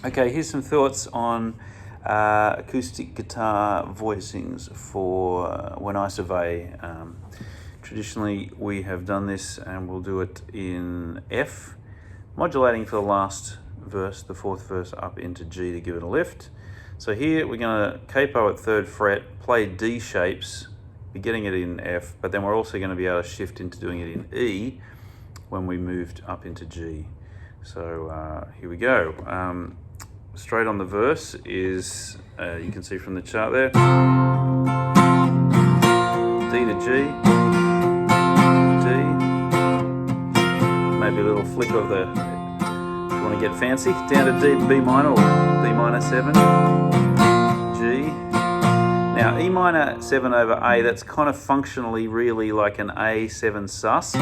Okay, here's some thoughts on acoustic guitar voicings for When I Survey. Traditionally, we have done this and we'll do it in F, modulating for the last verse, the fourth verse, up into G to give it a lift. So here we're going to capo at 3rd fret, play D shapes, be getting it in F, but then we're also going to be able to shift into doing it in E when we moved up into G. So here we go. Straight on the verse is, you can see from the chart there, D to G, D, maybe a little flick of the, if you want to get fancy, down to D, B minor or B minor 7, G. Now E minor 7 over A, that's kind of functionally really like an A7 sus to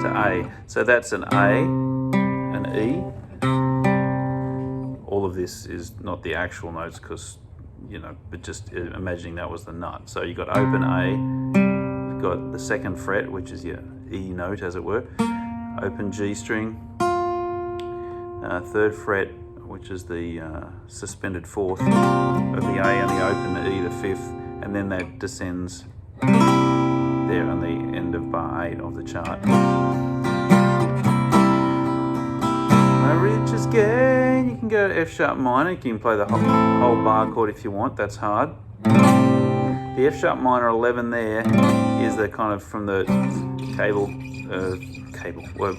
A. So that's an A, an E. All of this is not the actual notes because, but just imagining that was the nut. So you've got open A, you've got the 2nd fret, which is your E note as it were, open G string, 3rd fret, which is the suspended 4th of the A, and the open E, the 5th, and then that descends there on the end of bar 8 of the chart. Riches gain. You can go to F sharp minor. You can play the whole bar chord if you want. That's hard. The F sharp minor 11 there is the kind of from the cable,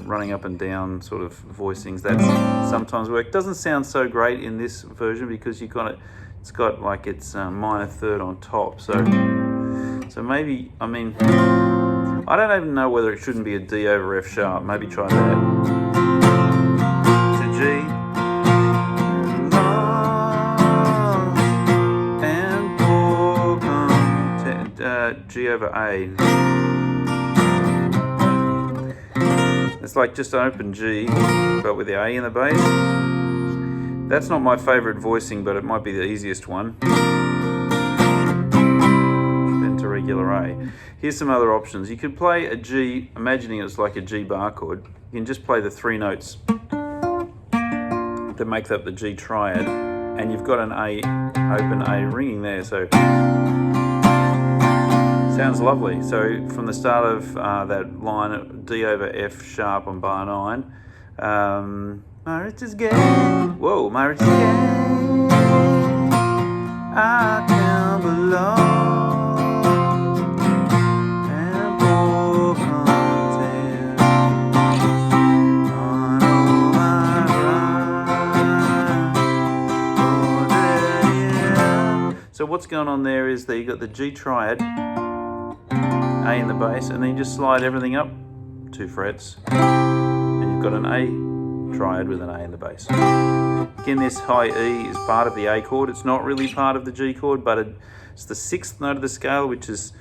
running up and down sort of voicings. That's sometimes work. Doesn't sound so great in this version because it's got like its minor 3rd on top. So maybe, I don't even know whether it shouldn't be a D over F sharp. Maybe try that. G and G over A. It's like just an open G, but with the A in the bass. That's not my favourite voicing, but it might be the easiest one. Then to regular A. Here's some other options. You could play a G, imagining it's like a G bar chord. You can just play the 3 notes that makes up the G triad, and you've got an A, open A ringing there, so sounds lovely. So from the start of that line, D over F sharp on bar 9, my riches gain, whoa, my riches gain, I can belong. So what's going on there is that you've got the G triad, A in the bass, and then you just slide everything up 2 frets, and you've got an A triad with an A in the bass. Again, this high E is part of the A chord. It's not really part of the G chord, but it's the 6th note of the scale, which is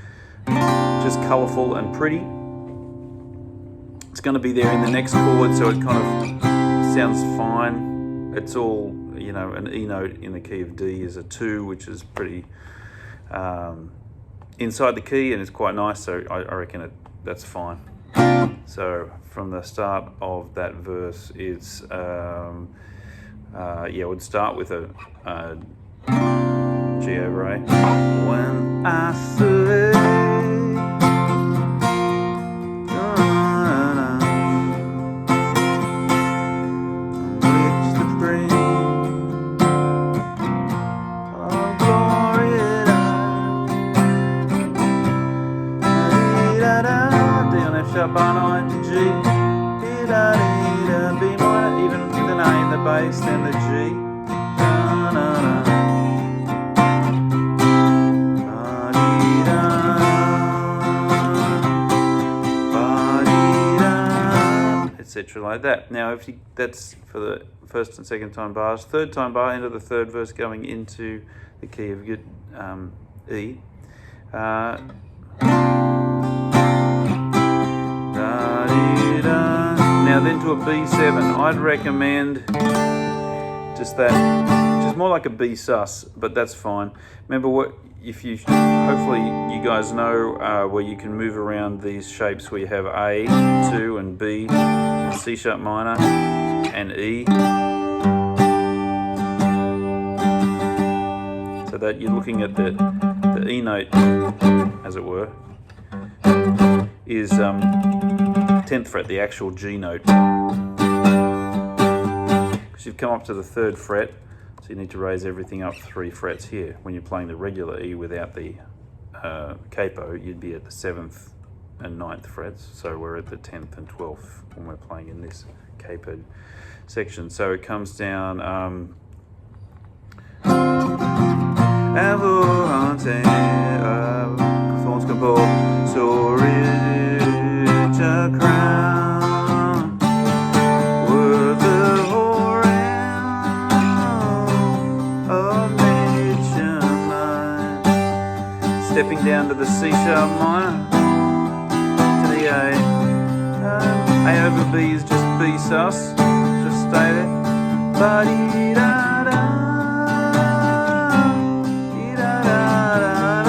just colourful and pretty. It's going to be there in the next chord, so it kind of sounds fine. It's all, an E note in the key of D is a 2, which is pretty inside the key, and it's quite nice, so I reckon that's fine. So from the start of that verse, it's it would start with a G over A. When I say bar 9 to G, B minor, even with an A in the bass, then the G, etc. like that. Now, that's for the 1st and 2nd time bars. 3rd time bar, into the 3rd verse, going into the key of E. Now then to a B7, I'd recommend just more like a B sus, but that's fine. Remember hopefully you guys know where you can move around these shapes where you have A, 2 and B, C sharp minor, and the E. So that you're looking at the E note, as it were, is 10th fret, the actual G note. Because you've come up to the 3rd fret, so you need to raise everything up 3 frets here. When you're playing the regular E without the capo, you'd be at the 7th and 9th frets. So we're at the 10th and 12th when we're playing in this capoed section. So it comes down. Stepping down to the C sharp minor, to the A. A over B is just B sus, just stay there. Ba-dee-da-da, dee-da-da-da-da.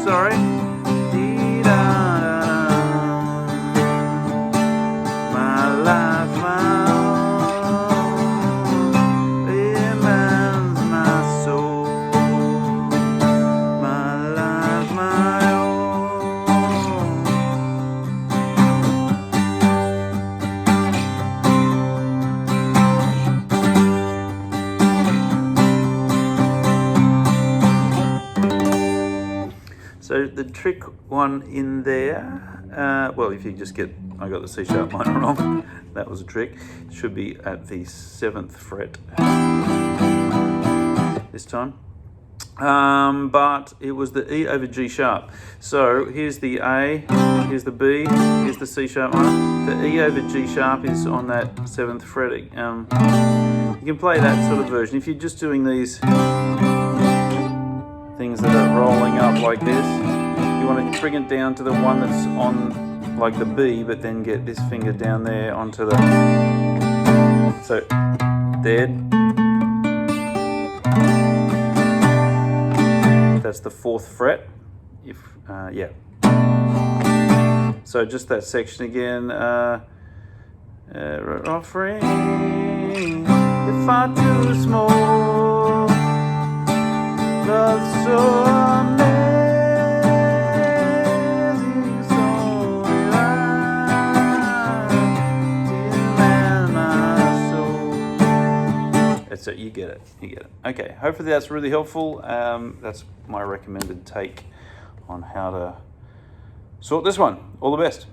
Sorry. Dee-da-da-da. My life, my own, it mends my soul. So the trick one in there, well, if you just get, I got the C sharp minor wrong, that was a trick. It should be at the 7th fret this time. But it was the E over G sharp. So here's the A, here's the B, here's the C sharp minor. The E over G sharp is on that 7th fret. You can play that sort of version. If you're just doing these things that are rolling up like this, you want to bring it down to the one that's on like the B, but then get this finger down there onto the, so there, that's the 4th fret, if yeah, so just that section again. Offering, if I'm too small, love so amazing, so delight, my soul. That's it, you get it, you get it. Okay, hopefully that's really helpful. That's my recommended take on how to sort this one. All the best.